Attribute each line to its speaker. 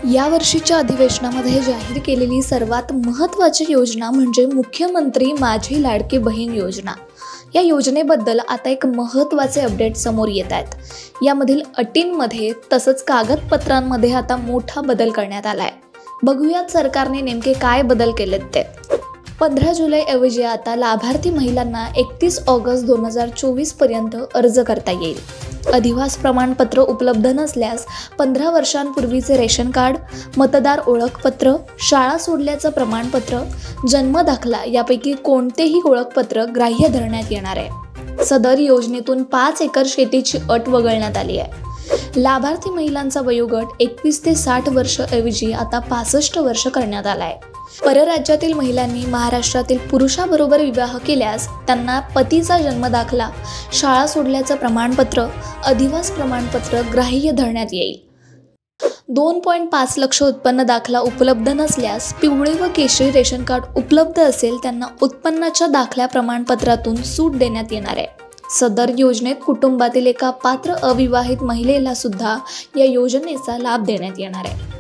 Speaker 1: या वर्षीच्या अधिवेशनामध्ये जाहीर केलेली सर्वात महत्त्वाची योजना म्हणजे मुख्यमंत्री माझी लाडकी बहीण योजना। या योजनेबद्दल आता एक महत्त्वाचे अपडेट समोर येत आहेत। यामधील अटींमध्ये तसंच कागदपत्रांमध्ये आता मोठा बदल करण्यात आलाय। बघूयात सरकारने नेमके काय बदल केलेत ते। 15 जुलै ऐवजी आता लाभार्थी महिलांना 31 ऑगस्ट 2024 पर्यंत अर्ज करता येईल। अधिवास प्रमाणपत्र उपलब्ध नसल्यास 15 वर्षांपूर्वीचे रेशन कार्ड, मतदार ओळखपत्र, शाळा सोडल्याचं प्रमाणपत्र, जन्म दाखला यापैकी कोणतेही ओळखपत्र ग्राह्य धरण्यात येणार आहे। सदर योजनेतून 5 एकर शेतीची अट वगळण्यात आली आहे। लाभार्थी महिलांचा वयोगट 21 ते 60 वर्ष ऐवजी आता 65 वर्ष करण्यात आला आहे। परराज्यातील महिलांनी महाराष्ट्रातील पुरुषाबरोबर विवाह केल्यास त्यांना पतीचा जन्म दाखला, शाळा सोडल्याचं प्रमाणपत्र, अधिवास प्रमाणपत्र ग्राह्य धरण्यात येईल। 2.5 लाख उत्पन्न दाखला उपलब्ध नसल्यास पिवळे व केशरी रेशन कार्ड उपलब्ध असेल त्यांना उत्पन्नाच्या दाखल्या प्रमाणपत्रातून सूट देण्यात येणार आहे। सदर योजनेत कुटुंबातील एका पात्र अविवाहित महिलेला सुद्धा या योजनेचा लाभ देण्यात येणार आहे।